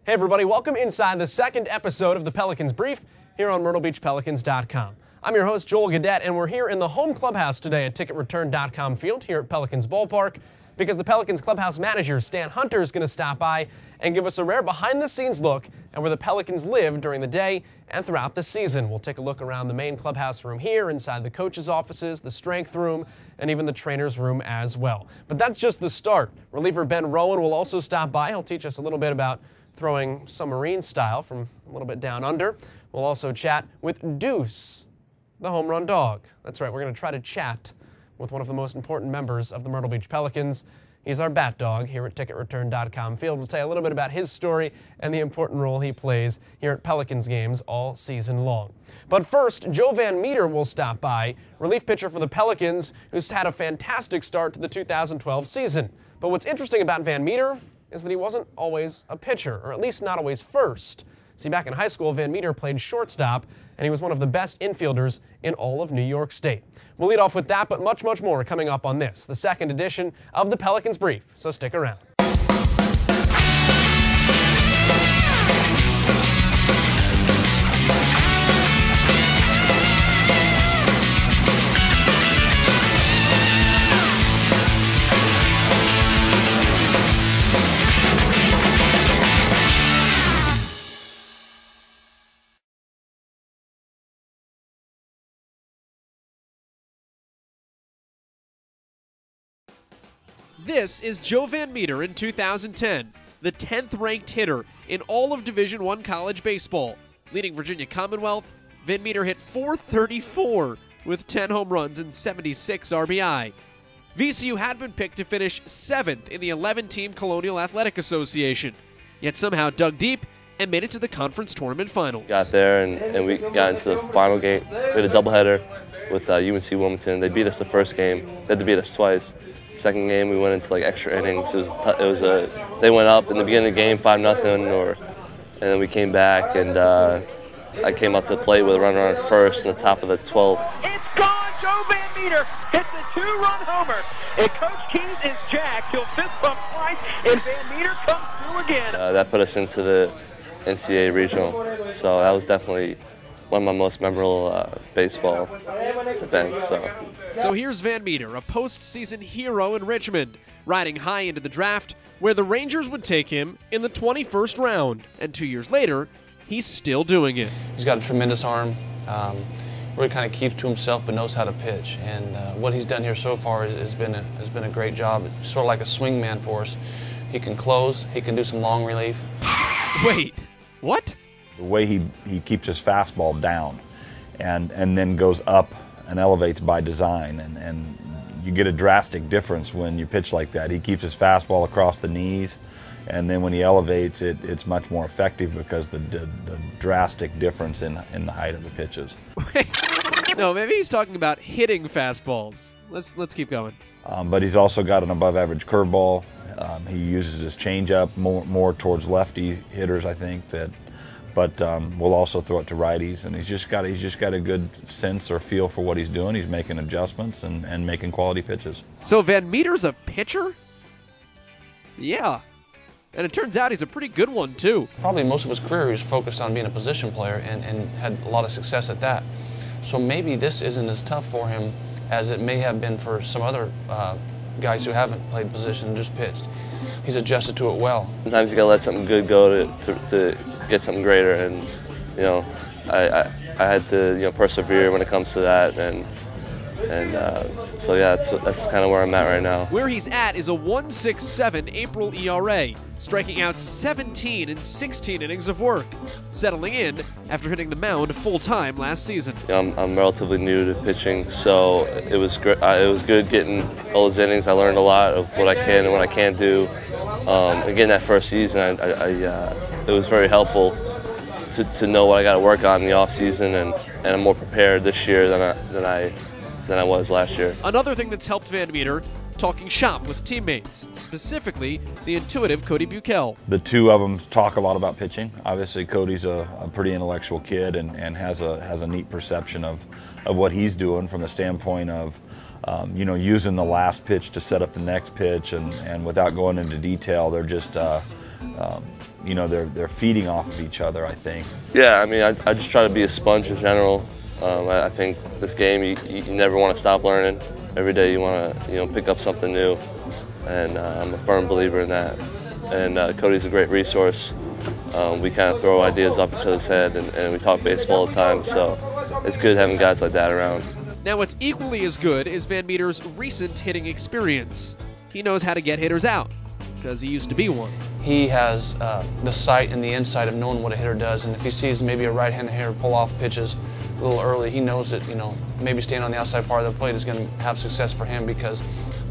Hey everybody, welcome inside the second episode of the Pelicans Brief here on MyrtleBeachPelicans.com. I'm your host, Joel Gadet, and we're here in the home clubhouse today at TicketReturn.com field here at Pelicans Ballpark because the Pelicans clubhouse manager, Stan Hunter, is going to stop by and give us a rare behind-the-scenes look at where the Pelicans live during the day and throughout the season. We'll take a look around the main clubhouse room here, inside the coaches' offices, the strength room, and even the trainer's room as well. But that's just the start. Reliever Ben Rowan will also stop by. He'll teach us a little bit about throwing submarine style from a little bit down under. We'll also chat with Deuce, the home run dog. That's right, we're going to try to chat with one of the most important members of the Myrtle Beach Pelicans. He's our bat dog here at TicketReturn.com field. We'll tell you a little bit about his story and the important role he plays here at Pelicans games all season long. But first, Joe VanMeter will stop by, relief pitcher for the Pelicans, who's had a fantastic start to the 2012 season. But what's interesting about VanMeter is that he wasn't always a pitcher, or at least not always first. See, back in high school, VanMeter played shortstop, and he was one of the best infielders in all of New York State. We'll lead off with that, but much, much more coming up on this, the second edition of the Pelicans Brief, so stick around. This is Joe VanMeter in 2010, the 10th ranked hitter in all of Division I college baseball. Leading Virginia Commonwealth, VanMeter hit .434 with 10 home runs and 76 RBI. VCU had been picked to finish 7th in the 11-team Colonial Athletic Association, yet somehow dug deep and made it to the conference tournament finals. Got there and we got into the final game. We had a doubleheader with UNC Wilmington. They beat us the first game. They had to beat us twice. Second game, we went into like extra innings. They went up in the beginning of the game 5-0, and then we came back, and I came up to the plate with a runner on first in the top of the 12th. It's gone. Joe VanMeter hits a 2-run homer, and Coach Keys is jacked. He'll fist bump twice, and VanMeter comes through again. That put us into the NCAA regional, so that was definitely one of my most memorable baseball events. So here's VanMeter, a postseason hero in Richmond, riding high into the draft, where the Rangers would take him in the 21st round. And 2 years later, he's still doing it. He's got a tremendous arm, really kind of keeps to himself but knows how to pitch. And what he's done here so far has been a great job. It's sort of like a swing man for us. He can close, he can do some long relief. Wait, what? The way he keeps his fastball down and then goes up and elevates by design, and you get a drastic difference when you pitch like that. He keeps his fastball across the knees, and then when he elevates it, it's much more effective because the drastic difference in the height of the pitches. No, maybe he's talking about hitting fastballs. Let's keep going. But he's also got an above-average curveball. He uses his changeup more towards lefty hitters, I think, but we'll also throw it to righties, and he's just got a good sense or feel for what he's doing. He's making adjustments and making quality pitches. So VanMeter's a pitcher? Yeah. And it turns out he's a pretty good one, too. Probably most of his career he was focused on being a position player and had a lot of success at that. So maybe this isn't as tough for him as it may have been for some other guys who haven't played position and just pitched. He's adjusted to it well. Sometimes you gotta let something good go to get something greater, and I had to persevere when it comes to that, and so yeah, that's kind of where I'm at right now. Where he's at is a 1.67 April ERA, striking out 17 in 16 innings of work, settling in after hitting the mound full-time last season. I'm relatively new to pitching, so it was good getting all those innings. I learned a lot of what I can and what I can't do. Again, that first season, it was very helpful to know what I got to work on in the off season, and I'm more prepared this year than I was last year. Another thing that's helped VanMeter, talking shop with teammates, specifically the intuitive Cody Buechel. The two of them talk a lot about pitching. Obviously, Cody's a pretty intellectual kid and has a neat perception of what he's doing from the standpoint of using the last pitch to set up the next pitch, and without going into detail, they're just you know, they're feeding off of each other, I think. Yeah, I mean, I just try to be a sponge in general. I think this game, you never want to stop learning. Every day you want to, you know, pick up something new, and I'm a firm believer in that. And Cody's a great resource. We kind of throw ideas off each other's head, and we talk baseball all the time, so it's good having guys like that around. Now, what's equally as good is VanMeter's recent hitting experience. He knows how to get hitters out, because he used to be one. He has the sight and the insight of knowing what a hitter does, and if he sees maybe a right-handed hitter pull off pitches a little early, he knows that, you know, maybe staying on the outside part of the plate is going to have success for him because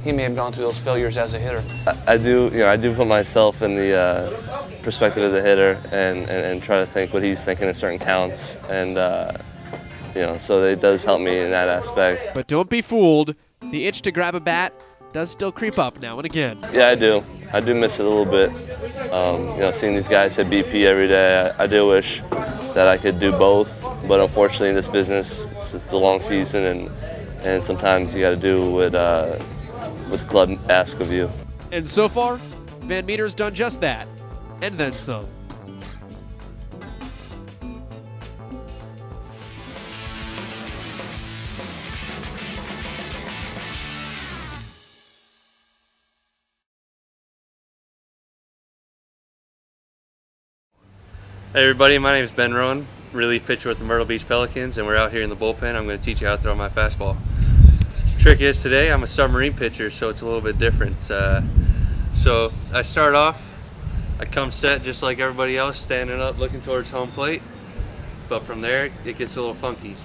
he may have gone through those failures as a hitter. I do put myself in the perspective of the hitter and try to think what he's thinking in certain counts, and you know, so it does help me in that aspect. But don't be fooled. The itch to grab a bat does still creep up now and again. Yeah, I do. I do miss it a little bit. You know, seeing these guys hit BP every day, I do wish that I could do both. But unfortunately, in this business, it's a long season, and sometimes you got to do what the club asks of you. And so far, VanMeter's done just that, and then some. Hey everybody, my name is Rowan, relief pitcher with the Myrtle Beach Pelicans, and we're out here in the bullpen. I'm going to teach you how to throw my fastball. Trick is today I'm a submarine pitcher, so it's a little bit different. So I start off, I come set just like everybody else, standing up looking towards home plate, but from there it gets a little funky.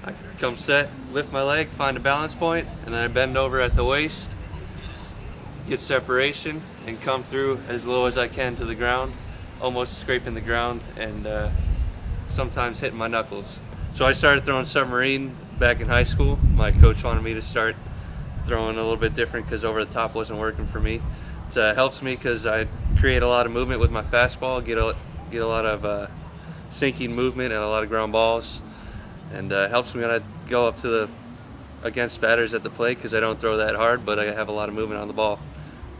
I come set, lift my leg, find a balance point, and then I bend over at the waist, get separation, and come through as low as I can to the ground, almost scraping the ground, and sometimes hitting my knuckles. So I started throwing submarine back in high school. My coach wanted me to start throwing a little bit different because over the top wasn't working for me. It helps me because I create a lot of movement with my fastball, get a lot of sinking movement and a lot of ground balls, and helps me when I go up to against batters at the plate because I don't throw that hard, but I have a lot of movement on the ball.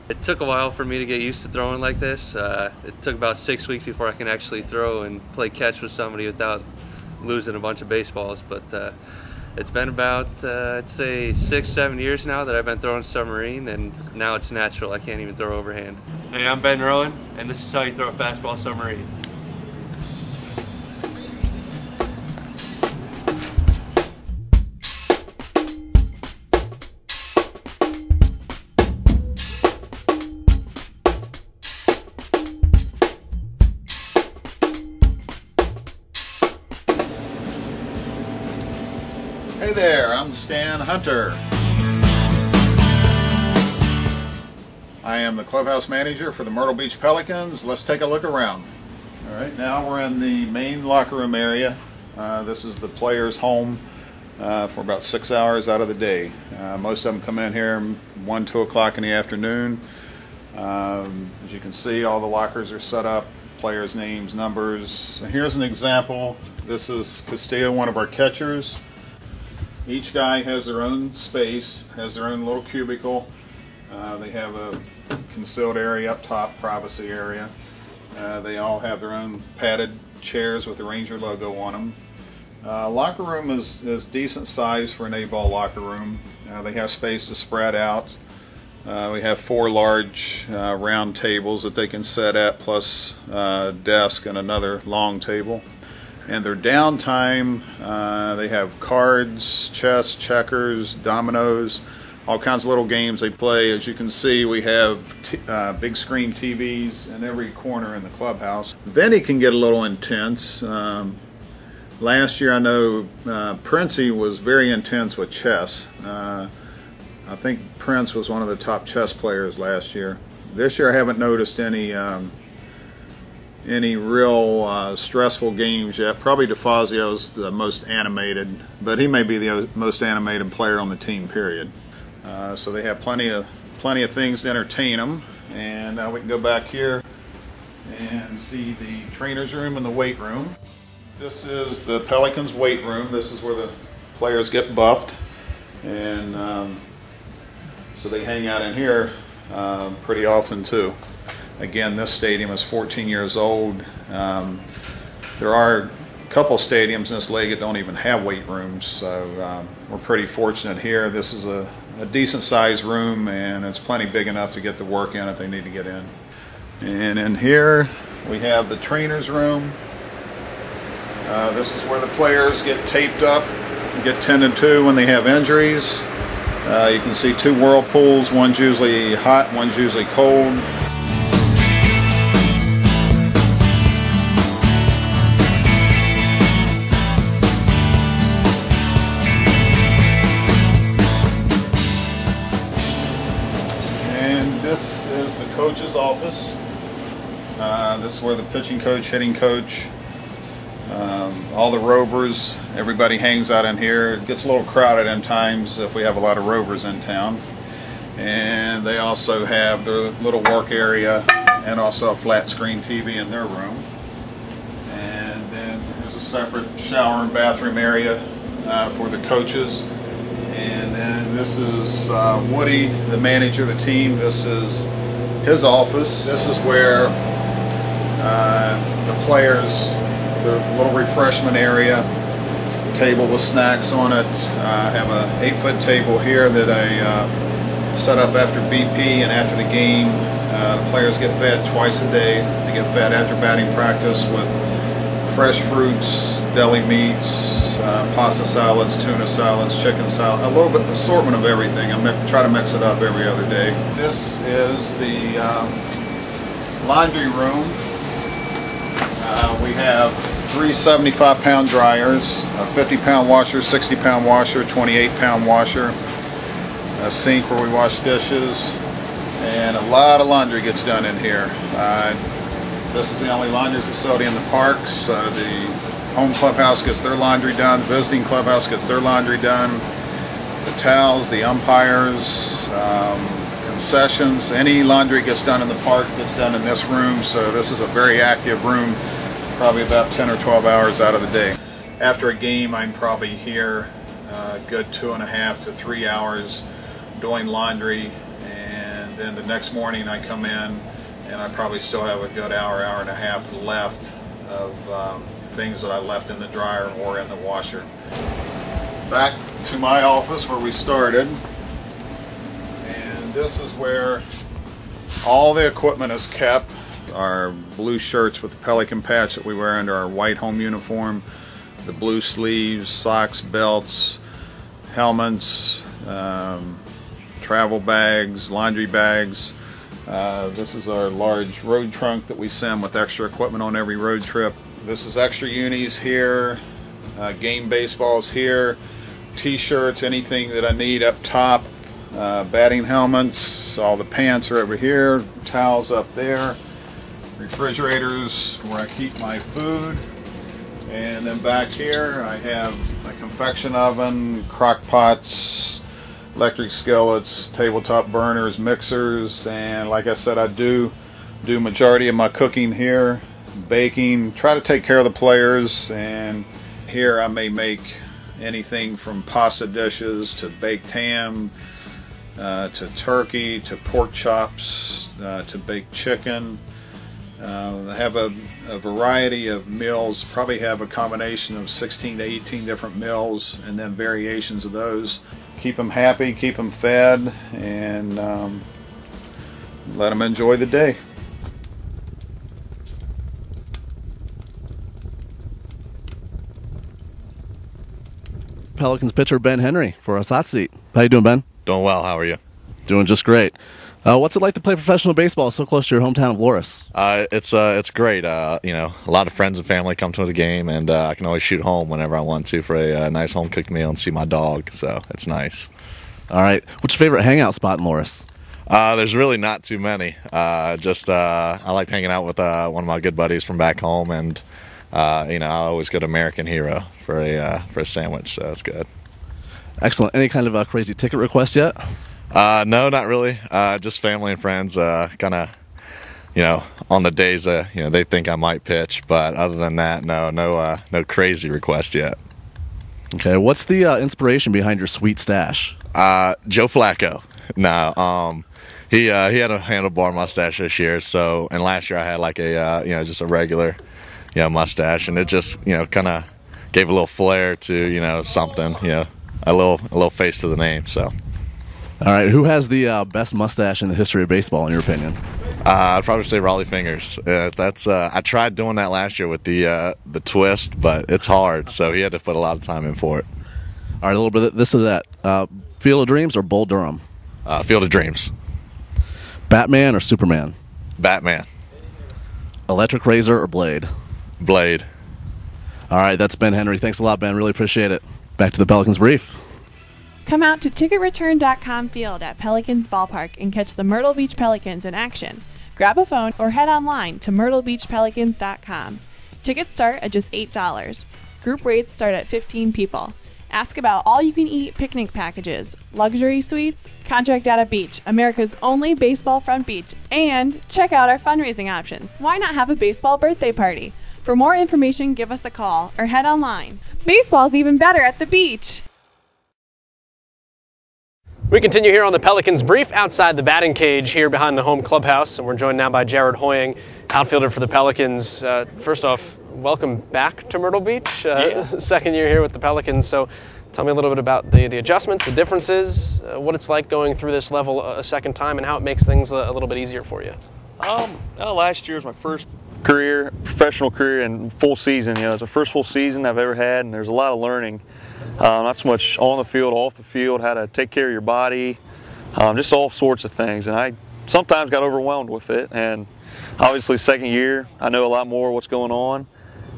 It took a while for me to get used to throwing like this. It took about 6 weeks before I can actually throw and play catch with somebody without losing a bunch of baseballs. But it's been about, I'd say, 6-7 years now that I've been throwing submarine, and now it's natural. I can't even throw overhand. Hey, I'm Rowan, and this is how you throw a fastball submarine. Hey there, I'm Stan Hunter. I am the clubhouse manager for the Myrtle Beach Pelicans. Let's take a look around. All right, now we're in the main locker room area. This is the players' home for about 6 hours out of the day. Most of them come in here 1, 2 o'clock in the afternoon. As you can see, all the lockers are set up, players' names, numbers. Here's an example. This is Castillo, one of our catchers. Each guy has their own space, has their own little cubicle. They have a concealed area up top, privacy area. They all have their own padded chairs with the Ranger logo on them. Locker room is decent size for an A-ball locker room. They have space to spread out. We have 4 large round tables that they can sit at, plus a desk and another long table. And their downtime, they have cards, chess, checkers, dominoes, all kinds of little games they play. As you can see, we have big screen TVs in every corner in the clubhouse. Benny can get a little intense. Last year I know Princey was very intense with chess. I think Prince was one of the top chess players last year. This year I haven't noticed any real stressful games yet. Probably DeFazio's the most animated, but he may be the most animated player on the team, period. So they have plenty of things to entertain them. And now we can go back here and see the trainer's room and the weight room. This is the Pelicans weight room. This is where the players get buffed, and so they hang out in here pretty often too. Again, this stadium is 14 years old. There are a couple stadiums in this league that don't even have weight rooms, so we're pretty fortunate here. This is a decent sized room, and it's plenty big enough to get the work in if they need to get in. And in here we have the trainer's room. This is where the players get taped up, get tended to when they have injuries. You can see 2 whirlpools, one's usually hot, one's usually cold. This is the coach's office. This is where the pitching coach, hitting coach, all the rovers, everybody hangs out in here. It gets a little crowded in times if we have a lot of rovers in town. And they also have their little work area and also a flat screen TV in their room. And then there's a separate shower and bathroom area for the coaches. And then this is Woody, the manager of the team. This is his office. This is where the players, the little refreshment area, table with snacks on it. I have a 8-foot table here that I set up after BP and after the game. The players get fed twice a day. They get fed after batting practice with fresh fruits, deli meats, pasta salads, tuna salads, chicken salad, a little bit assortment of everything. I try to mix it up every other day. This is the laundry room. We have 3 75-pound dryers, a 50-pound washer, 60-pound washer, 28-pound washer, a sink where we wash dishes, and a lot of laundry gets done in here. This is the only laundry facility in the parks. The home clubhouse gets their laundry done, the visiting clubhouse gets their laundry done, the towels, the umpires, concessions, any laundry gets done in the park gets done in this room, so this is a very active room, probably about 10 or 12 hours out of the day. After a game, I'm probably here a good 2.5 to 3 hours doing laundry, and then the next morning I come in and I probably still have a good hour, hour and a half left of things that I left in the dryer or in the washer. Back to my office where we started, and this is where all the equipment is kept. Our blue shirts with the Pelican patch that we wear under our white home uniform, the blue sleeves, socks, belts, helmets, travel bags, laundry bags. This is our large road trunk that we send with extra equipment on every road trip. This is extra unis here, game baseballs here, t-shirts, anything that I need up top, batting helmets, all the pants are over here, towels up there, refrigerators where I keep my food, and then back here I have a convection oven, crock pots, electric skillets, tabletop burners, mixers, and like I said, I do majority of my cooking here, baking, try to take care of the players, and here I may make anything from pasta dishes to baked ham, to turkey, to pork chops, to baked chicken. I have a variety of meals, probably have a combination of 16 to 18 different meals and then variations of those. Keep them happy, keep them fed, and let them enjoy the day. Pelicans pitcher Ben Henry for us hot seat. How you doing, Ben? Doing well. How are you? Doing just great. What's it like to play professional baseball so close to your hometown of Loris? It's great. You know, a lot of friends and family come to the game, and I can always shoot home whenever I want to for a nice home cooked meal and see my dog. So it's nice. All right. What's your favorite hangout spot in Loris? There's really not too many. I like hanging out with one of my good buddies from back home, and you know, I always go to American Hero for a sandwich. So it's good. Excellent. Any kind of a crazy ticket request yet? No, not really. Just family and friends, kind of, you know, on the days, you know, they think I might pitch, but other than that, no crazy request yet. Okay, what's the inspiration behind your sweet stash? Joe Flacco. No, He had a handlebar mustache this year, so, and last year I had like a just a regular mustache, and it just kind of gave a little flair to something, a little face to the name. So. All right, who has the best mustache in the history of baseball, in your opinion? I'd probably say Raleigh Fingers. I tried doing that last year with the twist, but it's hard, so he had to put a lot of time in for it. All right, a little bit of this or that. Field of Dreams or Bull Durham? Field of Dreams. Batman or Superman? Batman. Electric Razor or Blade? Blade. All right, that's Ben Henry. Thanks a lot, Ben. Really appreciate it. Back to the Pelicans Brief. Come out to ticketreturn.com field at Pelicans Ballpark and catch the Myrtle Beach Pelicans in action. Grab a phone or head online to myrtlebeachpelicans.com. Tickets start at just $8. Group rates start at 15 people. Ask about all-you-can-eat picnic packages, luxury suites, contract at a beach, America's only baseball front beach, and check out our fundraising options. Why not have a baseball birthday party? For more information, give us a call or head online. Baseball's even better at the beach. We continue here on the Pelicans Brief outside the batting cage here behind the home clubhouse, and we're joined now by Jared Hoey, outfielder for the Pelicans. First off, welcome back to Myrtle Beach. Second year here with the Pelicans. So tell me a little bit about the adjustments, the differences, what it's like going through this level a second time, and how it makes things a little bit easier for you. Last year was my first professional career and full season. It's the first full season I've ever had, and there's a lot of learning. Not so much on the field, off the field, how to take care of your body, just all sorts of things. And I sometimes got overwhelmed with it. And obviously, second year, I know a lot more what's going on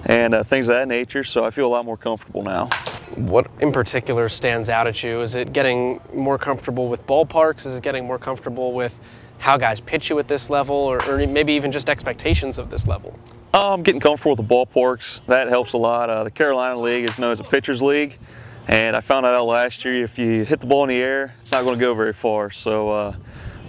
and things of that nature, so I feel a lot more comfortable now. What in particular stands out at you? Is it getting more comfortable with ballparks? Is it getting more comfortable with how guys pitch you at this level, or maybe even just expectations of this level? Getting comfortable with the ballparks, that helps a lot. The Carolina League is known as a pitcher's league, and I found out last year if you hit the ball in the air, it's not going to go very far. So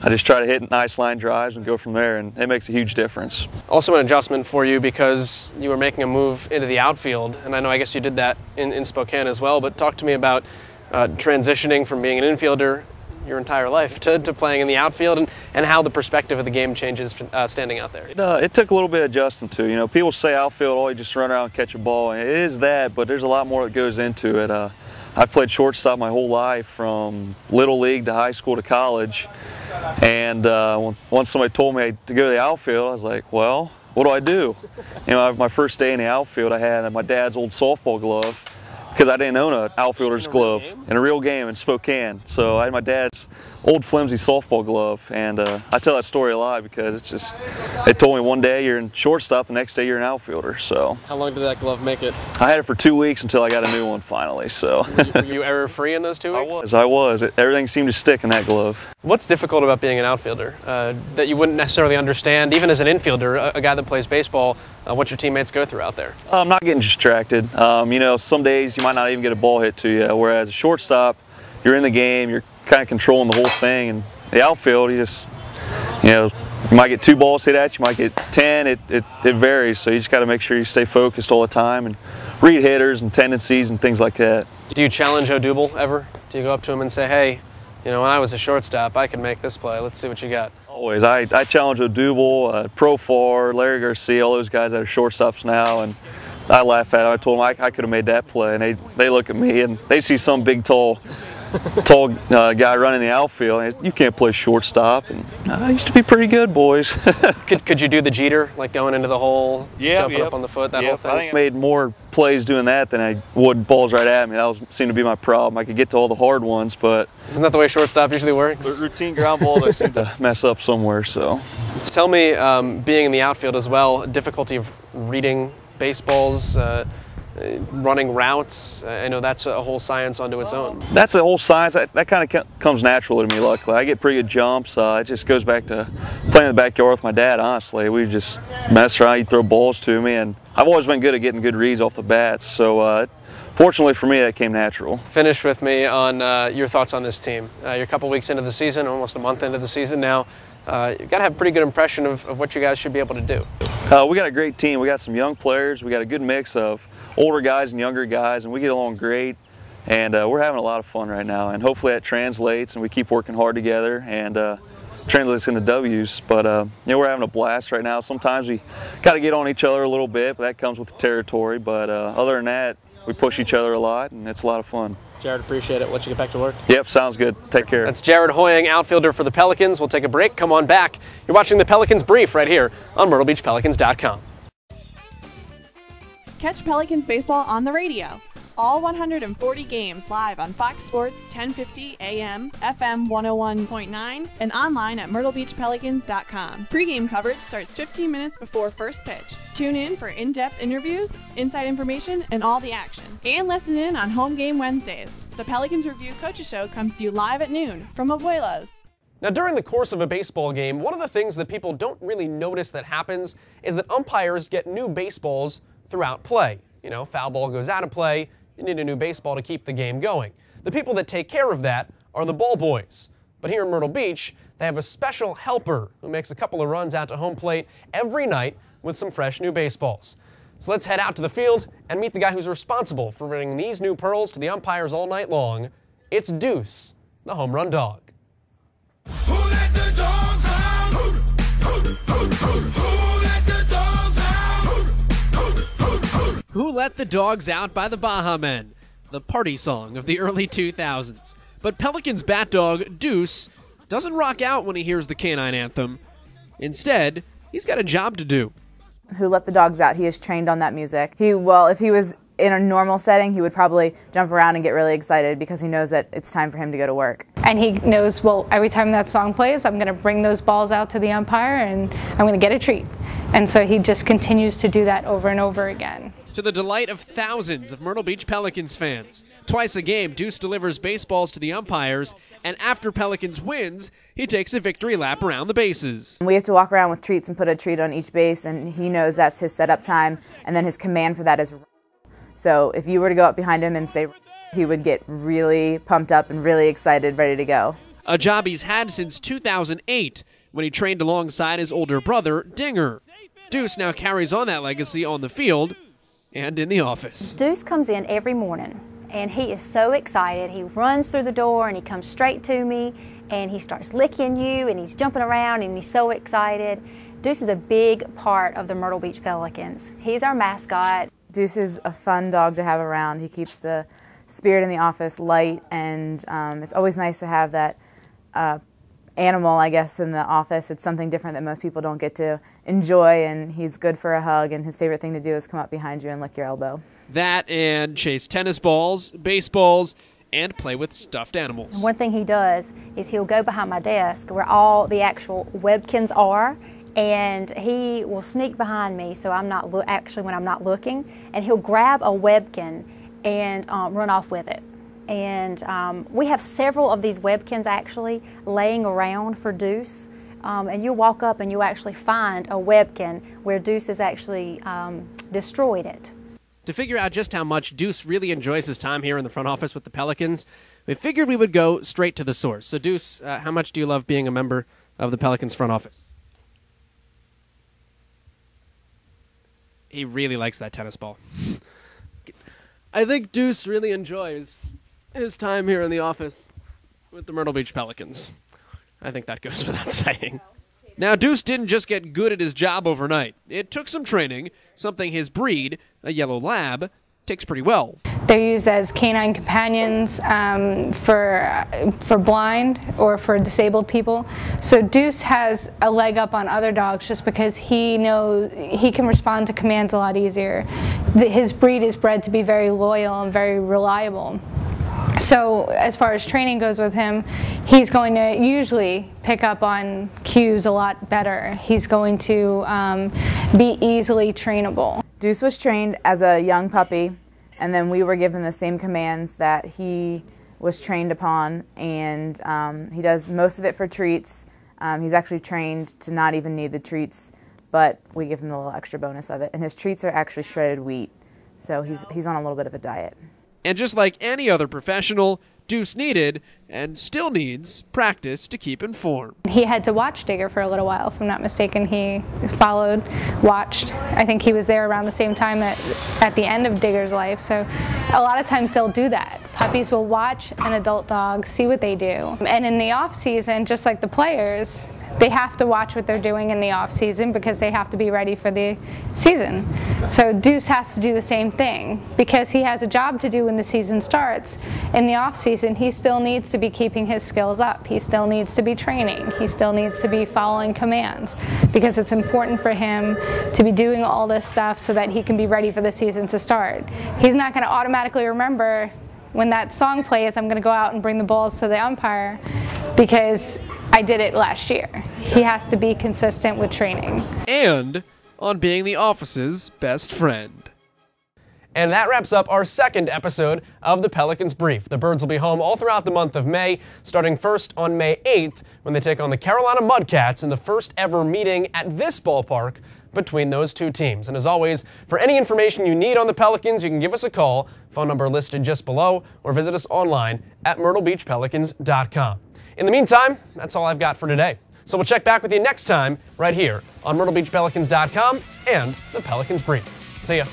I just try to hit nice line drives and go from there, and it makes a huge difference. Also an adjustment for you because you were making a move into the outfield, and I guess you did that in Spokane as well, but talk to me about transitioning from being an infielder your entire life to playing in the outfield, and how the perspective of the game changes standing out there. It took a little bit of adjusting to. People say outfield, you just run around and catch a ball, and it is that, but there's a lot more that goes into it. I've played shortstop my whole life, from little league to high school to college, and once somebody told me to go to the outfield, I was like, well, what do I do? My first day in the outfield, I had my dad's old softball glove, because I didn't own an outfielder's glove in a real game in Spokane. So I had my dad's old flimsy softball glove, and I tell that story a lot because it's just, they told me one day you're in shortstop, the next day you're an outfielder. So how long did that glove make it? I had it for 2 weeks until I got a new one finally. So were you error-free in those 2 weeks? I was. Everything seemed to stick in that glove. What's difficult about being an outfielder that you wouldn't necessarily understand, even as an infielder, a guy that plays baseball, what your teammates go through out there? I'm not getting distracted. Some days you might not even get a ball hit to you, whereas a shortstop, you're in the game, you're kind of controlling the whole thing, and the outfield, you just, you might get 2 balls hit at you, you might get 10, it varies, so you just got to make sure you stay focused all the time and read hitters and tendencies and things like that. Do you challenge Odubel ever? Do you go up to him and say, hey, when I was a shortstop, I could make this play, let's see what you got? Always. I challenge Odubel, Profar, Larry Garcia, all those guys that are shortstops now, and I laugh at them. I told them I could have made that play, and they look at me and they see some big, tall guy running the outfield, and you can't play shortstop. And I used to be pretty good, boys. Could you do the Jeter, like going into the hole, jumping up on the foot, that whole thing? I think I made more plays doing that than I would balls right at me. That seemed to be my problem. I could get to all the hard ones, but isn't that the way shortstop usually works? The routine ground balls, I seem to mess up somewhere. So, tell me, being in the outfield as well, difficulty of reading baseballs, running routes. I know that's a whole science unto its own. That's a whole science. That kind of comes natural to me, luckily. I get pretty good jumps. It just goes back to playing in the backyard with my dad, honestly. We just mess around, he'd throw balls to me, and I've always been good at getting good reads off the bats. So fortunately for me, that came natural. Finish with me on your thoughts on this team. You're a couple weeks into the season, almost a month into the season now. You've got to have a pretty good impression of what you guys should be able to do. We got a great team. We got some young players. We got a good mix of older guys and younger guys, and we get along great. And we're having a lot of fun right now. And hopefully that translates, and we keep working hard together. And translates into W's. But you know, we're having a blast right now. Sometimes we got to get on each other a little bit, but that comes with the territory. But other than that, we push each other a lot, and it's a lot of fun. Jared, appreciate it. Let you get back to work. Yep, sounds good. Take care. That's Jared Hoying, outfielder for the Pelicans. We'll take a break. Come on back. You're watching the Pelicans Brief right here on MyrtleBeachPelicans.com. Catch Pelicans baseball on the radio. All 140 games live on Fox Sports 1050 AM, FM 101.9, and online at MyrtleBeachPelicans.com. Pre-game coverage starts 15 minutes before first pitch. Tune in for in-depth interviews, inside information, and all the action. And listen in on Home Game Wednesdays. The Pelicans Review Coaches Show comes to you live at noon from Abuelos. Now, during the course of a baseball game, one of the things that people don't really notice that happens is that umpires get new baseballs throughout play. You know, foul ball goes out of play. You need a new baseball to keep the game going. The people that take care of that are the ball boys. But here in Myrtle Beach, they have a special helper who makes a couple of runs out to home plate every night with some fresh new baseballs. So let's head out to the field and meet the guy who's responsible for bringing these new pearls to the umpires all night long. It's Deuce, the home run dog. Who let the dogs out? Who let the dogs out? Who Let the Dogs Out by the Baja Men, the party song of the early 2000s. But Pelicans bat dog Deuce doesn't rock out when he hears the canine anthem. Instead, he's got a job to do. Who Let the Dogs Out, he is trained on that music. If he was in a normal setting, he would probably jump around and get really excited because he knows that it's time for him to go to work. And he knows, well, every time that song plays, I'm going to bring those balls out to the umpire and I'm going to get a treat. And so he just continues to do that over and over again. To the delight of thousands of Myrtle Beach Pelicans fans. Twice a game, Deuce delivers baseballs to the umpires, and after Pelicans wins, he takes a victory lap around the bases. We have to walk around with treats and put a treat on each base, and he knows that's his setup time, and then his command for that is. So if you were to go up behind him and say, he would get really pumped up and really excited, ready to go. A job he's had since 2008, when he trained alongside his older brother, Dinger. Deuce now carries on that legacy on the field and in the office. Deuce comes in every morning and he is so excited. He runs through the door and he comes straight to me and he starts licking you and he's jumping around and he's so excited. Deuce is a big part of the Myrtle Beach Pelicans. He's our mascot. Deuce is a fun dog to have around. He keeps the spirit in the office light, and it's always nice to have that animal, I guess, in the office. It's something different that most people don't get to enjoy, and he's good for a hug, and his favorite thing to do is come up behind you and lick your elbow. That and chase tennis balls, baseballs, and play with stuffed animals. And one thing he does is he'll go behind my desk where all the actual webkins are, and he will sneak behind me so I'm not actually when I'm not looking, and he'll grab a webkin and run off with it. And we have several of these webkins actually laying around for Deuce. And you'll walk up and you'll actually find a webkin where Deuce has actually destroyed it. To figure out just how much Deuce really enjoys his time here in the front office with the Pelicans, we figured we would go straight to the source. So Deuce, how much do you love being a member of the Pelicans front office? He really likes that tennis ball. I think Deuce really enjoys his time here in the office with the Myrtle Beach Pelicans. I think that goes without saying. Now, Deuce didn't just get good at his job overnight. It took some training, something his breed, a yellow lab, takes pretty well. They're used as canine companions for blind or for disabled people. So Deuce has a leg up on other dogs just because he knows he can respond to commands a lot easier. His breed is bred to be very loyal and very reliable. So as far as training goes with him, he's going to usually pick up on cues a lot better. He's going to be easily trainable. Deuce was trained as a young puppy, and then we were given the same commands that he was trained upon, and he does most of it for treats. He's actually trained to not even need the treats, but we give him a little extra bonus of it. And his treats are actually shredded wheat, so he's on a little bit of a diet. And just like any other professional, Deuce needed, and still needs, practice to keep in form. He had to watch Digger for a little while, if I'm not mistaken. He followed, watched. I think he was there around the same time at the end of Digger's life. So a lot of times they'll do that. Puppies will watch an adult dog, see what they do. And in the off season, just like the players, they have to watch what they're doing in the off season because they have to be ready for the season. So Deuce has to do the same thing because he has a job to do when the season starts. In the off season, he still needs to be keeping his skills up. He still needs to be training. He still needs to be following commands because it's important for him to be doing all this stuff so that he can be ready for the season to start. He's not going to automatically remember when that song plays, I'm going to go out and bring the balls to the umpire because I did it last year. He has to be consistent with training. And on being the office's best friend. And that wraps up our second episode of the Pelicans Brief. The Birds will be home all throughout the month of May, starting first on May 8th when they take on the Carolina Mudcats in the first ever meeting at this ballpark between those two teams. And as always, for any information you need on the Pelicans, you can give us a call, phone number listed just below, or visit us online at myrtlebeachpelicans.com. In the meantime, that's all I've got for today. So we'll check back with you next time right here on myrtlebeachpelicans.com and the Pelicans Brief. See ya.